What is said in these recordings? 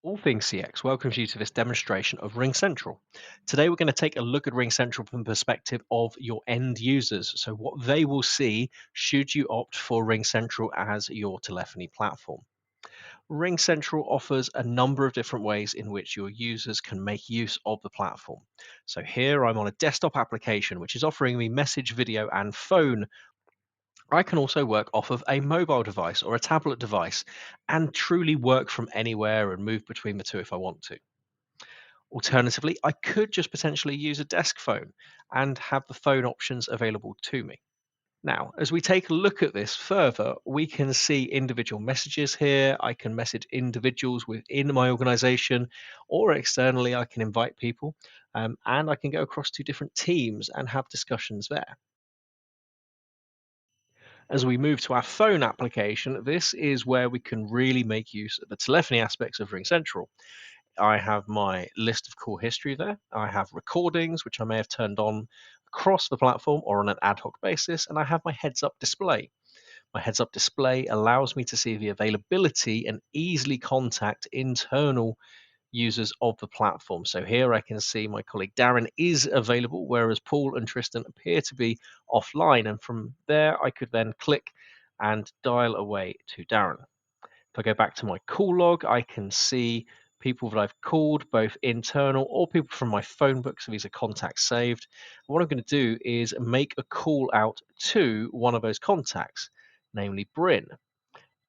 AllThingsCX welcomes you to this demonstration of RingCentral. Today, we're going to take a look at RingCentral from the perspective of your end users. So, what they will see should you opt for RingCentral as your telephony platform. RingCentral offers a number of different ways in which your users can make use of the platform. So, here I'm on a desktop application which is offering me message, video, and phone. I can also work off of a mobile device or a tablet device and truly work from anywhere and move between the two if I want to. Alternatively, I could just potentially use a desk phone and have the phone options available to me. Now, as we take a look at this further, we can see individual messages here. I can message individuals within my organization, or externally, I can invite people, and I can go across to different teams and have discussions there. As we move to our phone application, this is where we can really make use of the telephony aspects of RingCentral. I have my list of call history there. I have recordings, which I may have turned on across the platform or on an ad hoc basis, and I have my heads up display. My heads up display allows me to see the availability and easily contact internal users of the platform. So here I can see my colleague Darren is available, whereas Paul and Tristan appear to be offline. And from there, I could then click and dial away to Darren. If I go back to my call log, I can see people that I've called, both internal or people from my phone book. So these are contacts saved. What I'm going to do is make a call out to one of those contacts, namely Bryn.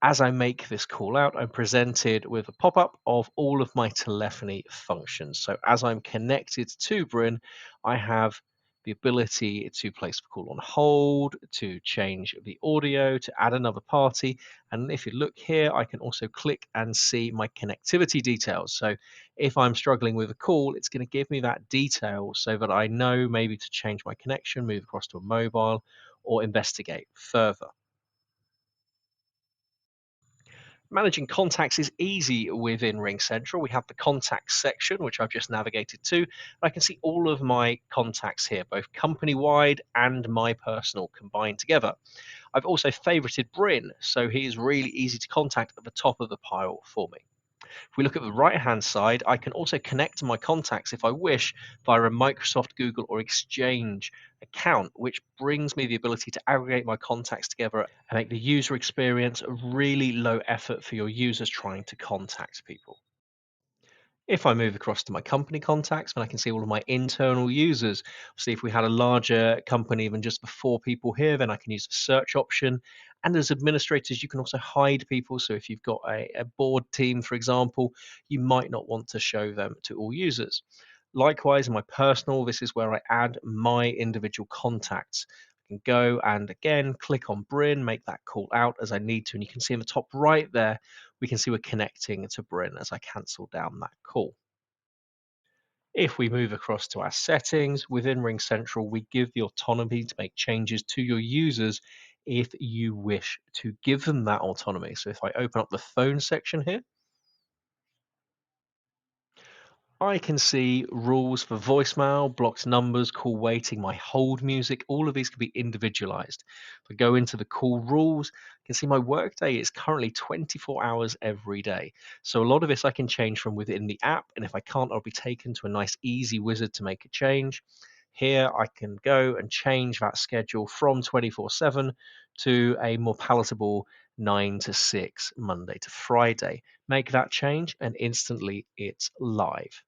As I make this call out, I'm presented with a pop up of all of my telephony functions. So as I'm connected to Bryn, I have the ability to place the call on hold, to change the audio, to add another party. And if you look here, I can also click and see my connectivity details. So if I'm struggling with a call, it's going to give me that detail so that I know maybe to change my connection, move across to a mobile, or investigate further. Managing contacts is easy within RingCentral. We have the contacts section, which I've just navigated to. I can see all of my contacts here, both company wide and my personal combined together. I've also favorited Bryn, so he is really easy to contact at the top of the pile for me. If we look at the right-hand side, I can also connect to my contacts if I wish via a Microsoft, Google, or Exchange account, which brings me the ability to aggregate my contacts together and make the user experience a really low effort for your users trying to contact people. If I move across to my company contacts, then I can see all of my internal users. See if we had a larger company than just the four people here, then I can use the search option. And as administrators, you can also hide people. So if you've got a board team, for example, you might not want to show them to all users. Likewise, in my personal, this is where I add my individual contacts. I can go and again click on Bryn, make that call out as I need to. And you can see in the top right there, we can see we're connecting to Bryn as I cancel down that call. If we move across to our settings within RingCentral, we give the autonomy to make changes to your users if you wish to give them that autonomy. So if I open up the phone section here, I can see rules for voicemail, blocked numbers, call waiting, my hold music. All of these can be individualized. If I go into the call rules, I can see my workday is currently 24 hours every day. So a lot of this I can change from within the app. And if I can't, I'll be taken to a nice, easy wizard to make a change. Here I can go and change that schedule from 24/7 to a more palatable 9 to 6, Monday to Friday. Make that change, and instantly it's live.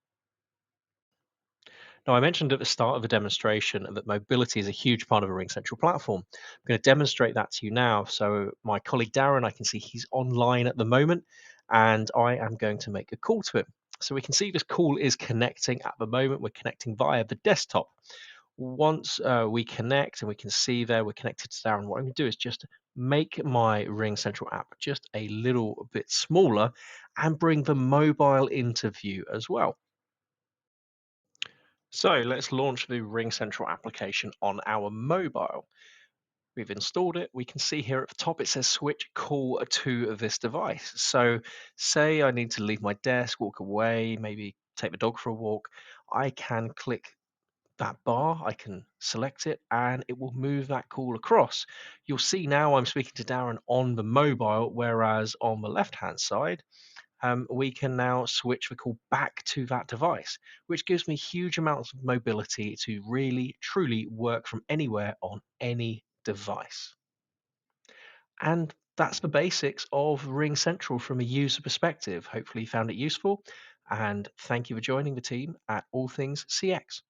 Now, I mentioned at the start of the demonstration that mobility is a huge part of a RingCentral platform. I'm going to demonstrate that to you now. So my colleague Darren, I can see he's online at the moment, and I am going to make a call to him. So we can see this call is connecting at the moment. We're connecting via the desktop. Once we connect and we can see there we're connected to Darren, what I'm going to do is just make my RingCentral app just a little bit smaller and bring the mobile into view as well. So let's launch the RingCentral application on our mobile. We've installed it. We can see here at the top it says switch call to this device. So say I need to leave my desk, walk away, maybe take the dog for a walk. I can click that bar, I can select it, and it will move that call across. You'll see now I'm speaking to Darren on the mobile, whereas on the left hand side, we can now switch the call back to that device, which gives me huge amounts of mobility to really, truly work from anywhere on any device. And that's the basics of Ring Central from a user perspective. Hopefully, you found it useful. And thank you for joining the team at All Things CX.